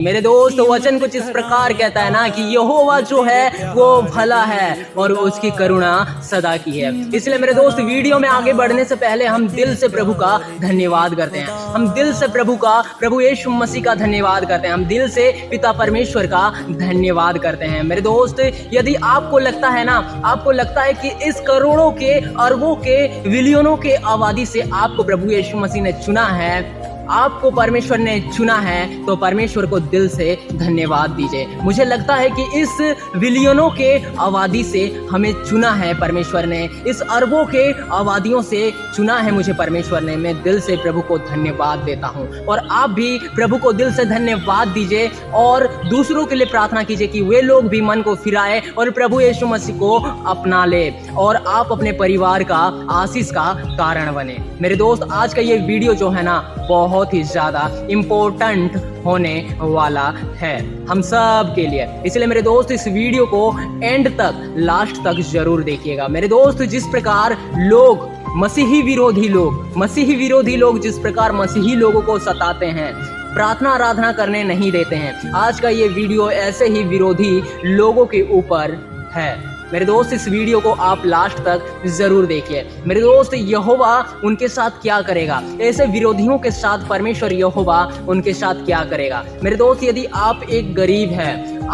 मेरे दोस्त वचन कुछ इस प्रकार कहता है ना कि यहोवा जो है वो भला है और उसकी करुणा सदा की है। इसलिए मेरे दोस्त वीडियो में आगे बढ़ने से पहले हम दिल से प्रभु का धन्यवाद करते हैं। हम दिल से प्रभु यीशु मसीह का धन्यवाद करते हैं। हम दिल से पिता परमेश्वर का धन्यवाद करते हैं। मेरे दोस्त यदि आपको लगता है ना, आपको लगता है कि इस करोड़ों के, अरबों के, बिलियनों के आबादी से आपको प्रभु यीशु मसीह ने चुना है, आपको परमेश्वर ने चुना है, तो परमेश्वर को दिल से धन्यवाद दीजिए। मुझे लगता है कि इस बिलियनों के आबादी से हमें चुना है परमेश्वर ने, इस अरबों के आबादियों से चुना है मुझे परमेश्वर ने। मैं दिल से प्रभु को धन्यवाद देता हूँ और आप भी प्रभु को दिल से धन्यवाद दीजिए और दूसरों के लिए प्रार्थना कीजिए कि वे लोग भी मन को फिराए और प्रभु यीशु मसीह को अपना ले और आप अपने परिवार का आशीष का कारण बने। मेरे दोस्त आज का ये वीडियो जो है ना बहुत ही ज्यादा इम्पोर्टेंट होने वाला है हम सब के लिए। इसलिए मेरे दोस्त इस वीडियो को एंड तक, लास्ट तक जरूर देखिएगा। मेरे दोस्त जिस प्रकार लोग मसीही विरोधी लोग जिस प्रकार मसीही लोगों को सताते हैं, प्रार्थना आराधना करने नहीं देते हैं, आज का ये वीडियो ऐसे ही विरोधी लोगों के ऊपर है। मेरे दोस्त इस वीडियो को आप लास्ट तक जरूर देखिए। मेरे दोस्त यहोवा उनके साथ क्या करेगा, ऐसे विरोधियों के साथ परमेश्वर यहोवा उनके साथ क्या करेगा। मेरे दोस्त यदि आप एक गरीब हैं,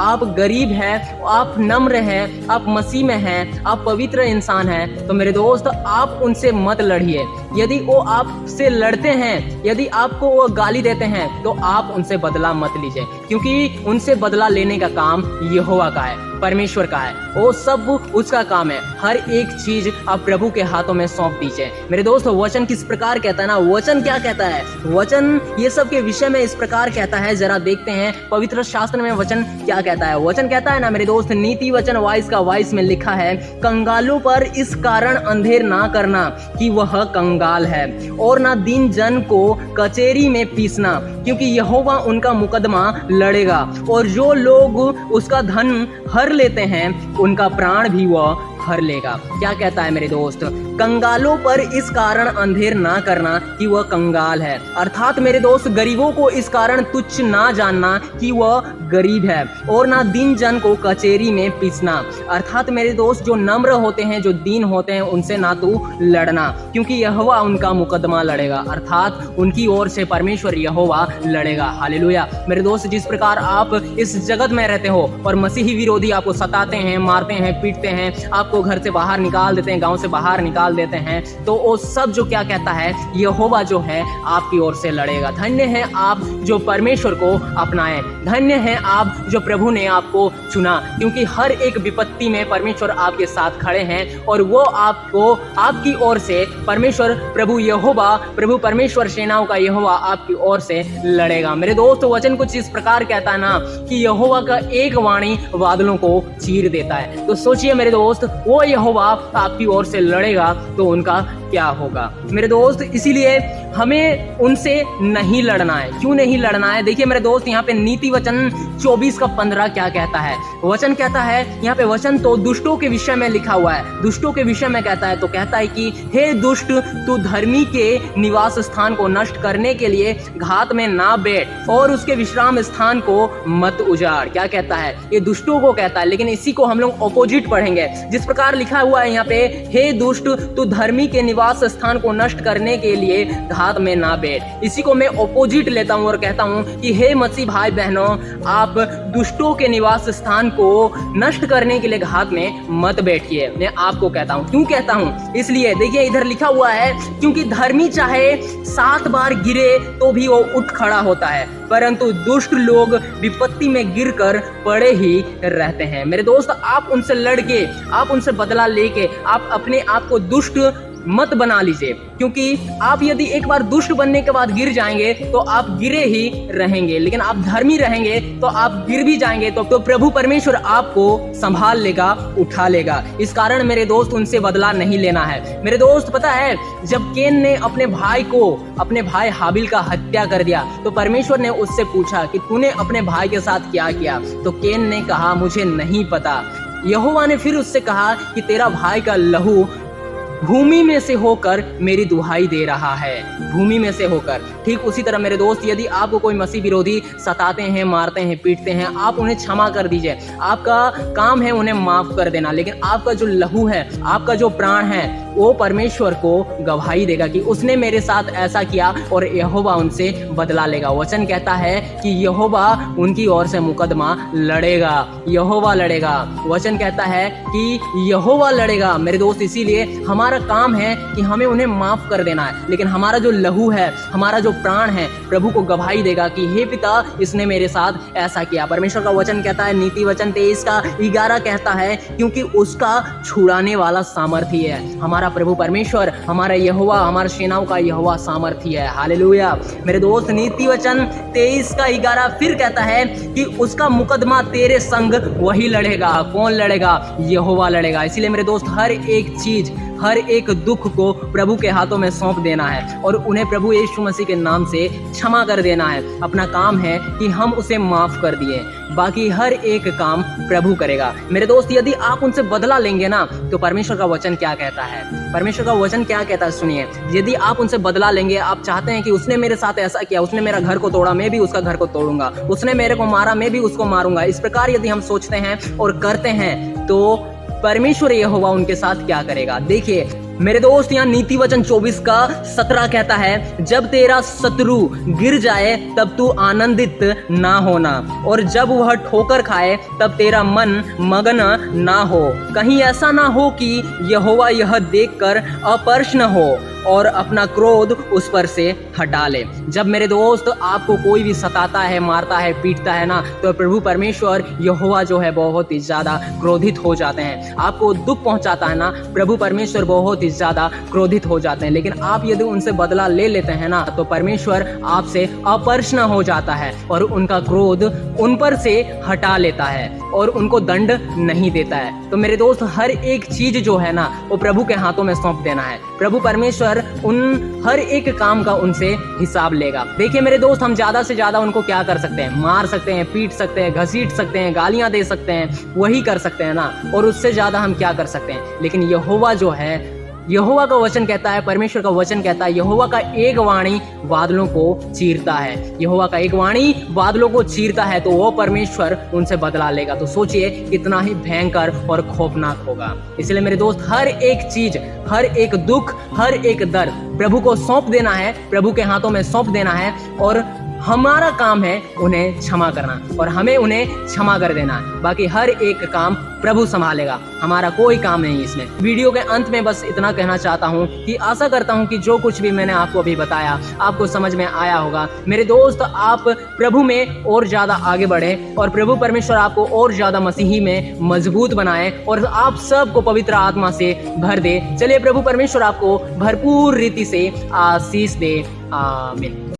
आप नम्र हैं, आप मसीह में हैं, आप पवित्र इंसान हैं, तो मेरे दोस्त आप उनसे मत लड़िए। यदि वो आपसे लड़ते हैं, यदि आपको वो गाली देते हैं, तो आप उनसे बदला मत लीजिए, क्योंकि उनसे बदला लेने का काम यहोवा का है, परमेश्वर का है। वो सब उसका काम है। हर एक चीज आप प्रभु के हाथों में सौंप दीजिए। मेरे दोस्त वचन किस प्रकार कहता है ना, वचन क्या कहता है, वचन ये सब के विषय में इस प्रकार कहता है। जरा देखते हैं पवित्र शास्त्र में वचन क्या कहता है। वचन कहता है ना मेरे दोस्त, नीति वचन 22 में लिखा है, कंगालों पर इस कारण अंधेर ना करना कि वह कंगाल है, और ना दीन जन को कचेरी में पीसना, क्योंकि यहोवा उनका मुकदमा लड़ेगा, और जो लोग उसका धन हर लेते हैं उनका प्राण भी वह हर लेगा। क्या कहता है मेरे दोस्त, कंगालों पर इस कारण अंधेर ना करना कि वह कंगाल है, अर्थात मेरे दोस्त गरीबों को इस कारण तुच्छ ना जानना कि वह गरीब है, और ना दीन जन को कचेरी में पीसना, अर्थात मेरे दोस्त जो नम्र होते हैं, जो दीन होते हैं, उनसे ना तू लड़ना, क्योंकि यहोवा उनका मुकदमा लड़ेगा, अर्थात उनकी ओर से परमेश्वर यहोवा लड़ेगा। हालेलुया। मेरे दोस्त जिस प्रकार आप इस जगत में रहते हो और मसीही विरोधी आपको सताते हैं, मारते हैं, पीटते हैं, आपको घर से बाहर निकाल देते हैं, गांव से बाहर निकाल देते हैं, तो वो सब जो क्या कहता है, यहोवा जो है आपकी ओर से लड़ेगा। धन्य है आप जो परमेश्वर को अपनाएं, धन्य है आप जो प्रभु ने आपको चुना, क्योंकि हर एक विपत्ति में परमेश्वर आपके साथ खड़े हैं और वो आपको आपकी ओर से परमेश्वर प्रभु यहोवा, प्रभु परमेश्वर सेनाओं का यहोवा आपकी ओर से लड़ेगा। मेरे दोस्त वचन कुछ इस प्रकार कहता है ना कि यहोवा का एक वाणी बादलों को चीर देता है। तो सोचिए मेरे दोस्त, वो यहोवा आपकी ओर से लड़ेगा तो उनका क्या होगा। मेरे दोस्त इसीलिए हमें उनसे नहीं लड़ना है। क्यों नहीं लड़ना है? देखिए मेरे दोस्त, यहाँ पे नीति वचन 24:15 क्या कहता है। वचन कहता है, यहाँ पे वचन तो दुष्टों के विषय में लिखा हुआ है, दुष्टों के विषय में कहता है, तो कहता है कि हे दुष्ट, तू धर्मी के निवास स्थान को नष्ट करने के लिए घात में ना बैठ और उसके विश्राम स्थान को मत उजाड़। क्या कहता है? ये दुष्टों को कहता है, लेकिन इसी को हम लोग ऑपोजिट पढ़ेंगे। जिस प्रकार लिखा हुआ है यहाँ पे, हे दुष्ट, तू धर्मी के निवास स्थान को नष्ट करने के लिए घात में ना बैठ, इसी को मैं ऑपोजिट लेता हूँ और कहता हूँ कि हे मसीह भाई बहनों, आप दुष्टों के निवास स्थान को नष्ट करने के लिए घात में मत बैठिए। मैं आपको कहता हूँ। क्यों कहता हूँ? इसलिए देखिए इधर लिखा हुआ है, क्योंकि धर्मी चाहे 7 बार गिरे तो भी वो उठ खड़ा होता है, परंतु दुष्ट लोग विपत्ति में गिरकर पड़े ही रहते हैं। मेरे दोस्त, आप उनसे लड़के, आप उनसे बदला लेके आप अपने आप को दुष्ट मत बना लीजिए, क्योंकि आप यदि एक बार दुष्ट बनने के बाद गिर जाएंगे तो आप गिरे ही रहेंगे, लेकिन आप धर्मी रहेंगे तो आप गिर भी जाएंगे तो प्रभु परमेश्वर आपको संभाल लेगा, उठा लेगा। इस कारण मेरे दोस्त उनसे बदला नहीं लेना है। मेरे दोस्त पता है, जब केन ने अपने भाई हाबिल का हत्या कर दिया तो परमेश्वर ने उससे पूछा कि तूने अपने भाई के साथ क्या किया, तो केन ने कहा मुझे नहीं पता। यहोवा ने फिर उससे कहा कि तेरा भाई का लहू भूमि में से होकर मेरी दुहाई दे रहा है, भूमि में से होकर। ठीक उसी तरह मेरे दोस्त, यदि आपको कोई मसीह विरोधी सताते हैं, मारते हैं, पीटते हैं, आप उन्हें क्षमा कर दीजिए। आपका काम है उन्हें माफ कर देना, लेकिन आपका जो लहू है, आपका जो प्राण है, वो परमेश्वर को गवाही देगा कि उसने मेरे साथ ऐसा किया और यहोवा उनसे बदला लेगा। वचन कहता है कि यहोवा उनकी ओर से मुकदमा लड़ेगा, यहोवा लड़ेगा। वचन कहता है कि यहोवा लड़ेगा मेरे दोस्त। इसीलिए हमारा काम है कि हमें उन्हें माफ कर देना है, लेकिन हमारा जो लहू है, हमारा जो प्राण है, प्रभु को गवाही देगा कि हे पिता, इसने मेरे साथ ऐसा किया। परमेश्वर का वचन कहता है, नीति वचन 23:11 कहता है, क्योंकि उसका छुड़ाने वाला सामर्थी है। हमारा प्रभु परमेश्वर, हमारा यहोवा, हमारे सेनाओं का यहोवा सामर्थी है। हालेलुया मेरे दोस्त। नीति वचन 23:11 फिर कहता है कि उसका मुकदमा तेरे संग वही लड़ेगा। कौन लड़ेगा? यहोवा लड़ेगा। इसीलिए मेरे दोस्त, हर एक चीज, हर एक दुख को प्रभु के हाथों में सौंप देना है और उन्हें प्रभु यीशु मसीह के नाम से क्षमा कर देना है। अपना काम है कि हम उसे माफ कर दिए, बाकी हर एक काम प्रभु करेगा। मेरे दोस्त, यदि आप उनसे बदला लेंगे ना, तो परमेश्वर का वचन क्या कहता है? परमेश्वर का वचन क्या कहता है सुनिए। यदि आप उनसे बदला लेंगे, आप चाहते हैं कि उसने मेरे साथ ऐसा किया, उसने मेरा घर को तोड़ा, मैं भी उसका घर को तोड़ूंगा, उसने मेरे को मारा, मैं भी उसको मारूंगा, इस प्रकार यदि हम सोचते हैं और करते हैं, तो परमेश्वर यहोवा उनके साथ क्या करेगा? देखिए मेरे दोस्त, यहाँ नीति वचन 24:17 कहता है, जब तेरा शत्रु गिर जाए तब तू आनंदित ना होना, और जब वह ठोकर खाए तब तेरा मन मगन ना हो। कहीं ऐसा ना हो कि यहोवा यह देखकर अप्रसन्न हो और अपना क्रोध उस पर से हटा ले। जब मेरे दोस्त आपको कोई भी सताता है, मारता है, पीटता है ना, तो प्रभु परमेश्वर यहोवा जो है बहुत ही ज्यादा क्रोधित हो जाते हैं। आपको दुख पहुंचाता है ना, प्रभु परमेश्वर बहुत ही ज्यादा क्रोधित हो जाते हैं। लेकिन आप यदि उनसे बदला ले लेते हैं ना, तो परमेश्वर आपसे अप्रसन्न हो जाता है और उनका क्रोध उन पर से हटा लेता है और उनको दंड नहीं देता है। तो मेरे दोस्त, हर एक चीज जो है ना, वो प्रभु के हाथों में सौंप देना है। प्रभु परमेश्वर उन हर एक काम का उनसे हिसाब लेगा। देखिए मेरे दोस्त, हम ज्यादा से ज्यादा उनको क्या कर सकते हैं? मार सकते हैं, पीट सकते हैं, घसीट सकते हैं, गालियां दे सकते हैं, वही कर सकते हैं ना, और उससे ज्यादा हम क्या कर सकते हैं? लेकिन यहोवा जो है, यहोवा का वचन कहता है, परमेश्वर का वचन कहता है, यहोवा का एक वाणी बादलों को चीरता है। यहोवा का एक वाणी बादलों को चीरता है, तो वो परमेश्वर उनसे बदला लेगा। तो सोचिए कितना ही भयंकर और खौफनाक होगा। इसलिए मेरे दोस्त, हर एक चीज, हर एक दुख, हर एक दर्द प्रभु को सौंप देना है, प्रभु के हाथों में सौंप देना है, और हमारा काम है उन्हें क्षमा करना और हमें उन्हें क्षमा कर देना है। बाकी हर एक काम प्रभु संभालेगा, हमारा कोई काम नहीं इसमें। वीडियो के अंत में बस इतना कहना चाहता हूँ कि आशा करता हूँ कि जो कुछ भी मैंने आपको अभी बताया आपको समझ में आया होगा। मेरे दोस्त, आप प्रभु में और ज्यादा आगे बढ़े और प्रभु परमेश्वर आपको और ज्यादा मसीही में मजबूत बनाए और आप सबको पवित्र आत्मा से भर दे। चलिए, प्रभु परमेश्वर आपको भरपूर रीति से आशीष दे। आमीन।